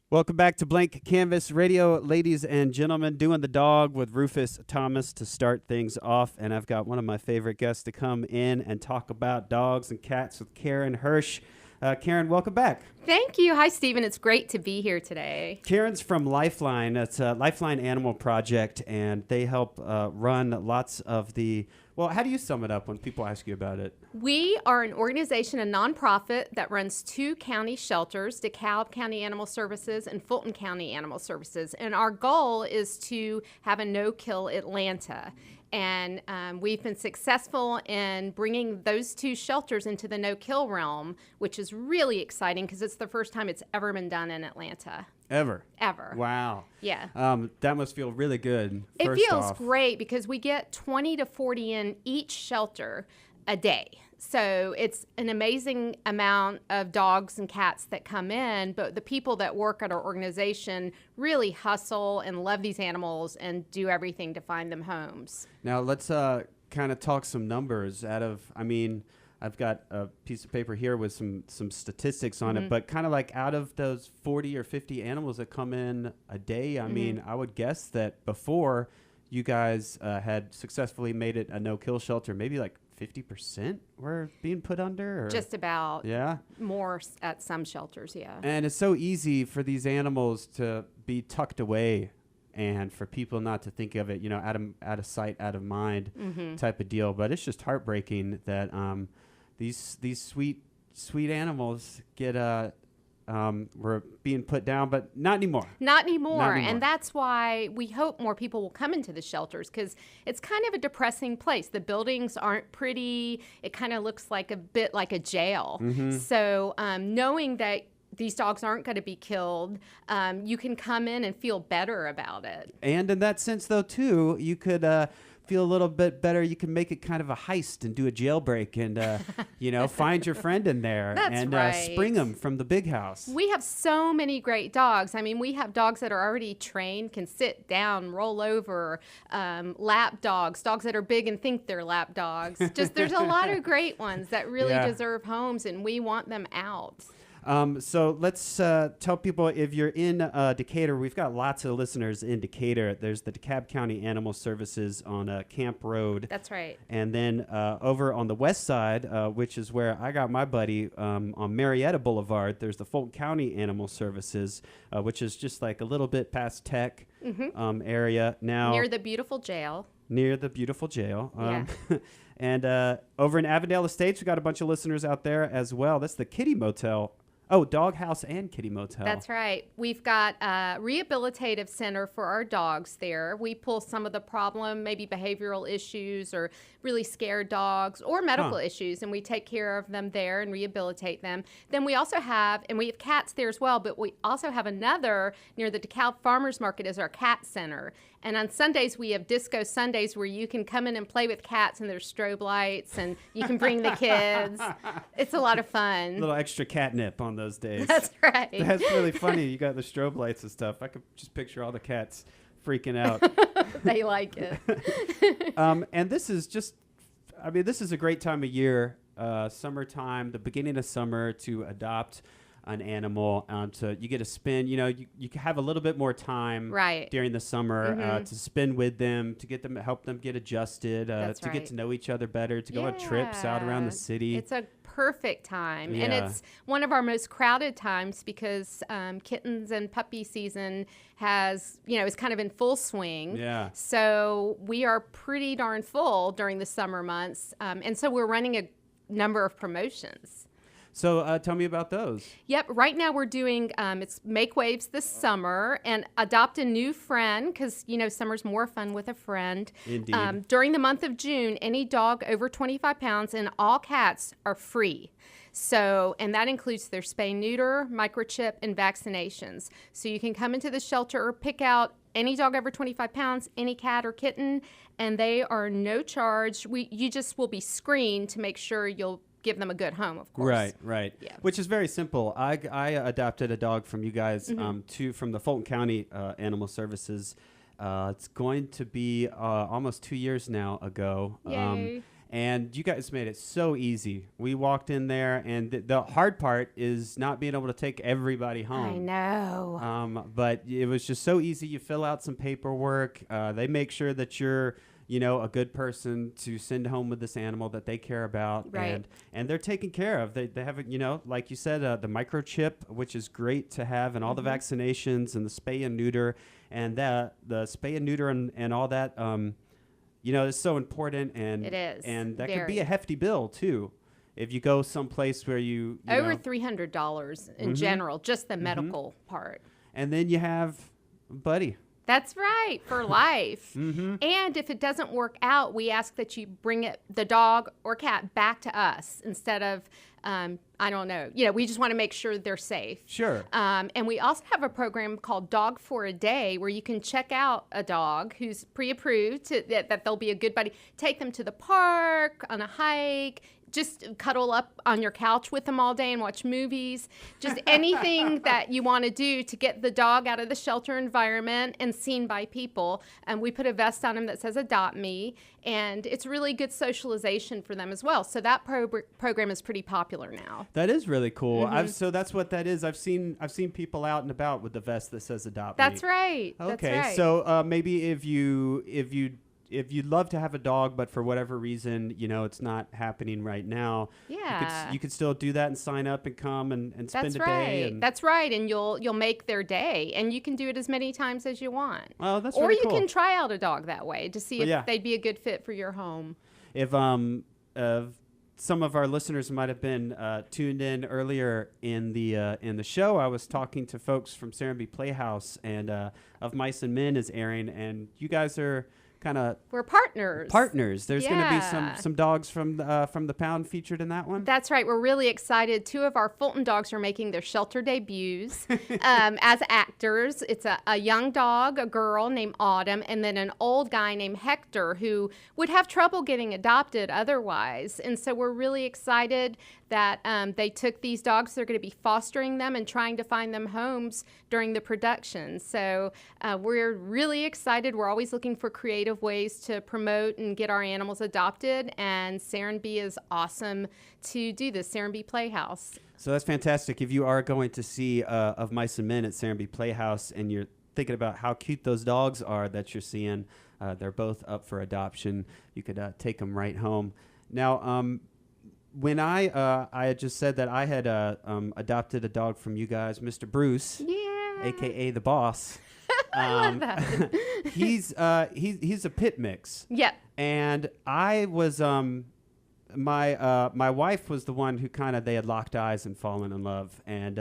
Welcome back to Blank Canvas Radio, ladies and gentlemen. Doing the dog with Rufus Thomas to start things off. And I've got one of my favorite guests to come in and talk about dogs and cats with Karen Hirsch. Karen, welcome back. Thank you. Hi, Stephen. It's great to be here today. Karen's from LifeLine. It's a LifeLine Animal Project, and they help run lots of the... Well, how do you sum it up when people ask you about it? We are an organization, a nonprofit that runs 2 county shelters, DeKalb County Animal Services and Fulton County Animal Services. And our goal is to have a no-kill Atlanta. And we've been successful in bringing those 2 shelters into the no-kill realm, which is really exciting because it's the first time it's ever been done in Atlanta. Ever. Wow. Yeah. That must feel really good. It feels great because we get 20 to 40 in each shelter a day. So it's an amazing amount of dogs and cats that come in, but the people that work at our organization really hustle and love these animals and do everything to find them homes. Now let's kind of talk some numbers I've got a piece of paper here with some statistics on it, but kind of like out of those 40 or 50 animals that come in a day, I mean, I would guess that before you guys had successfully made it a no-kill shelter, maybe like 50% were being put under? Or? Just about. Yeah. More at some shelters, yeah. And it's so easy for these animals to be tucked away and for people not to think of it, you know, out of sight, out of mind type of deal. But it's just heartbreaking that these sweet animals get were being put down, but not anymore. Not anymore. And that's why we hope more people will come into the shelters because it's kind of a depressing place. The buildings aren't pretty. It kind of looks like a bit like a jail. So knowing that these dogs aren't going to be killed, you can come in and feel better about it. And in that sense, though, too, you could feel a little bit better. You can make it kind of a heist and do a jailbreak and, find your friend in there. That's and right. Spring them from the big house. We have so many great dogs. I mean, we have dogs that are already trained, can sit down, roll over, lap dogs that are big and think they're lap dogs. Just there's a lot of great ones that really deserve homes, and we want them out. So let's tell people if you're in Decatur, we've got lots of listeners in Decatur. There's the DeKalb County Animal Services on Camp Road. That's right. And then over on the west side, which is where I got my buddy on Marietta Boulevard, there's the Fulton County Animal Services, which is just like a little bit past Tech area. Now Near the beautiful jail. Yeah. And over in Avondale Estates, we've got a bunch of listeners out there as well. That's the Kitty Motel. Oh, Dog House and Kitty Motel. That's right. We've got a rehabilitative center for our dogs there. We pull some of the problem, maybe behavioral issues or really scared dogs or medical issues, and we take care of them there and rehabilitate them. Then we also have, and we have cats there as well, but we also have another near the DeKalb Farmers Market is our cat center. And on Sundays, we have Disco Sundays where you can come in and play with cats, and there's strobe lights, and you can bring the kids. It's a lot of fun. A little extra catnip on those days. That's right. That's really funny. You got the strobe lights and stuff. I could just picture all the cats freaking out. They like it. And this is this is a great time of year, summertime, the beginning of summer, to adopt an animal. You get to spend, you have a little bit more time during the summer to spend with them, to get them, help them get adjusted, to get to know each other better, to go on trips out around the city. It's a perfect time. And it's one of our most crowded times because kittens and puppy season is kind of in full swing. Yeah. So we are pretty darn full during the summer months. And so we're running a number of promotions. So tell me about those. Yep. Right now we're doing, it's Make Waves this summer and adopt a new friend because, summer's more fun with a friend. Indeed. During the month of June, any dog over 25 pounds and all cats are free. So, and that includes their spay, neuter, microchip, and vaccinations. So you can come into the shelter or pick out any dog over 25 pounds, any cat or kitten, and they are no charge. You just will be screened to make sure you'll give them a good home, of course. Right. Yeah. Which is very simple. I adopted a dog from you guys from the Fulton County Animal Services. It's going to be almost 2 years now ago. Yay. And you guys made it so easy. We walked in there, and the hard part is not being able to take everybody home. I know. But it was just so easy. You fill out some paperwork. They make sure that you're, a good person to send home with this animal that they care about. Right. And they're taken care of. They have, like you said, the microchip, which is great to have, and all the vaccinations and the spay and neuter, and the spay and neuter and all that. It's so important, and it is, and that very. could be a hefty bill too, if you go someplace where you over $300 in general, just the medical part. And then you have Buddy. That's right, for life. And if it doesn't work out, we ask that you bring the dog or cat back to us instead of, I don't know. We just want to make sure they're safe. Sure. And we also have a program called Dog for a Day where you can check out a dog who's pre-approved that they'll be a good buddy. Take them to the park, on a hike, just cuddle up on your couch with them all day and watch movies. Just anything that you want to do to get the dog out of the shelter environment and seen by people. And we put a vest on him that says "Adopt Me," and it's really good socialization for them as well. So that program is pretty popular now. That is really cool. So that's what that is. I've seen people out and about with the vest that says "Adopt Me." That's right. Okay, That's right. so maybe if you'd love to have a dog, but for whatever reason, it's not happening right now. Yeah. You could still do that and sign up and come and spend a day. That's right. And you'll make their day, and you can do it as many times as you want. Oh, that's or really you cool. can try out a dog that way to see if they'd be a good fit for your home. If some of our listeners might have been tuned in earlier in the show, I was talking to folks from Serenbe Playhouse, and Of Mice and Men is airing, and you guys are we're partners. There's going to be some dogs from the pound featured in that one. That's right. We're really excited. 2 of our Fulton dogs are making their shelter debuts as actors. It's a young dog, a girl named Autumn, and then an old guy named Hector who would have trouble getting adopted otherwise. And so we're really excited that they took these dogs. They're going to be fostering them and trying to find them homes during the production. So we're really excited. We're always looking for creative ways to promote and get our animals adopted, and Serenbe is awesome to do this, Serenbe Playhouse. So that's fantastic. If you are going to see Of Mice and Men at Serenbe Playhouse and you're thinking about how cute those dogs are that you're seeing, they're both up for adoption. You could take them right home. Now, when I had just said that I had adopted a dog from you guys, Mr. Bruce, a.k.a. the boss. I love that. He's a pit mix. Yeah. And I was my wife was the one who they had locked eyes and fallen in love, and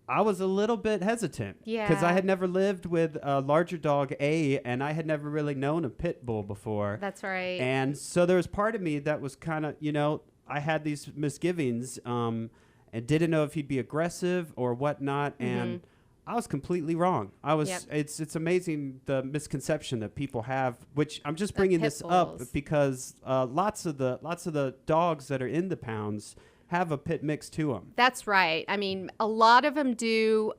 I was a little bit hesitant because I had never lived with a larger dog, and I had never really known a pit bull before. That's right. And so there was part of me that was I had these misgivings and didn't know if he'd be aggressive or whatnot, and I was completely wrong. It's amazing the misconception that people have, which I'm just bringing this up because lots of the dogs that are in the pounds have a pit mix to them. That's right. I mean, a lot of them do.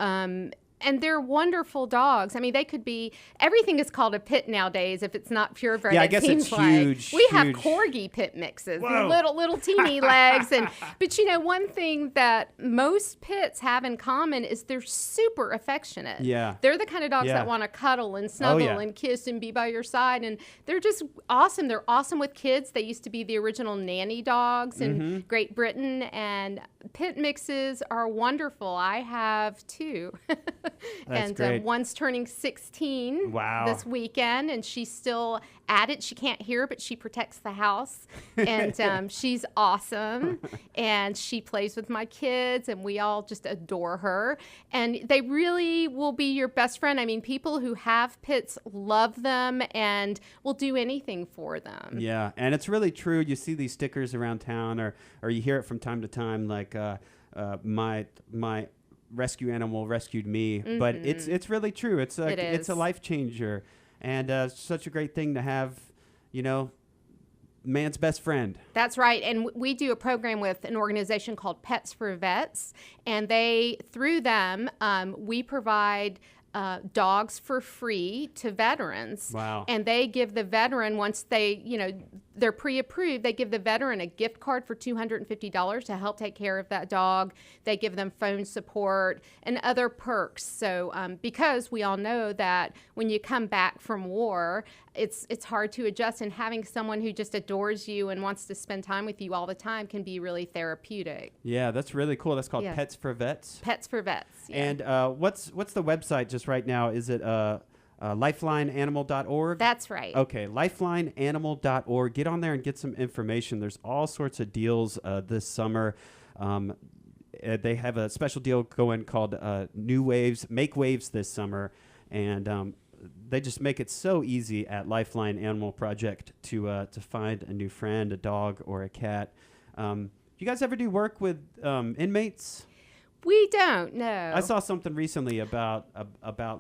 And they're wonderful dogs. I mean, they could be, everything is called a pit nowadays if it's not purebred. Yeah, I guess it's huge. We have corgi pit mixes, little teeny legs. But one thing that most pits have in common is they're super affectionate. Yeah. They're the kind of dogs that want to cuddle and snuggle and kiss and be by your side. And they're just awesome. They're awesome with kids. They used to be the original nanny dogs in Great Britain. And pit mixes are wonderful. I have 2. That's and great. One's turning 16 this weekend, and she's still at it. She can't hear, but she protects the house, and she's awesome, and she plays with my kids, and we all just adore her, and they really will be your best friend. I mean, people who have pits love them and will do anything for them. Yeah, and it's really true. You see these stickers around town, or you hear it from time to time, like my rescue animal rescued me, but it's really true. It's a life changer, and such a great thing to have, man's best friend. That's right. And we do a program with an organization called Pets for Vets, and through them, we provide dogs for free to veterans. Wow. And they give the veteran, once they, they're pre-approved, they give the veteran a gift card for $250 to help take care of that dog. They give them phone support and other perks. So because we all know that when you come back from war, it's hard to adjust, and having someone who just adores you and wants to spend time with you all the time can be really therapeutic. Yeah, that's really cool. That's called Pets for Vets. Pets for Vets. Yeah. And what's the website just right now? Is it LifelineAnimal.org? That's right. Okay, LifelineAnimal.org. Get on there and get some information. There's all sorts of deals this summer. They have a special deal going called New Waves, Make Waves this summer, and they just make it so easy at LifeLine Animal Project to find a new friend, a dog or a cat. You guys ever do work with inmates? We don't, no. I saw something recently about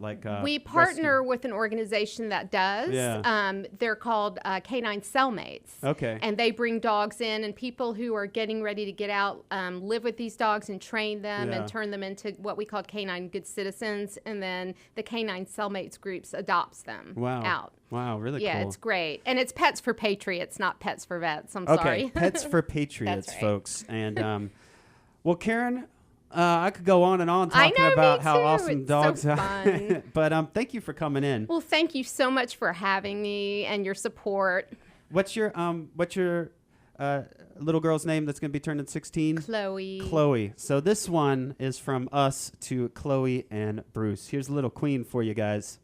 like we partner with an organization that does. Yeah. They're called Canine Cellmates. Okay. And they bring dogs in, and people who are getting ready to get out live with these dogs and train them and turn them into what we call canine good citizens, and then the Canine Cellmates groups adopts them out. Wow, really cool. Yeah, it's great. And it's Pets for Patriots, not Pets for Vets. I'm sorry. sorry. Pets for Patriots, That's right. folks. And well, Karen, I could go on and on talking I know, about me how too. awesome It's dogs so are. fun. But thank you for coming in. Well, thank you so much for having me and your support. What's your little girl's name that's going to be turning 16? Chloe. Chloe. So this one is from us to Chloe and Bruce. Here's a little Queen for you guys.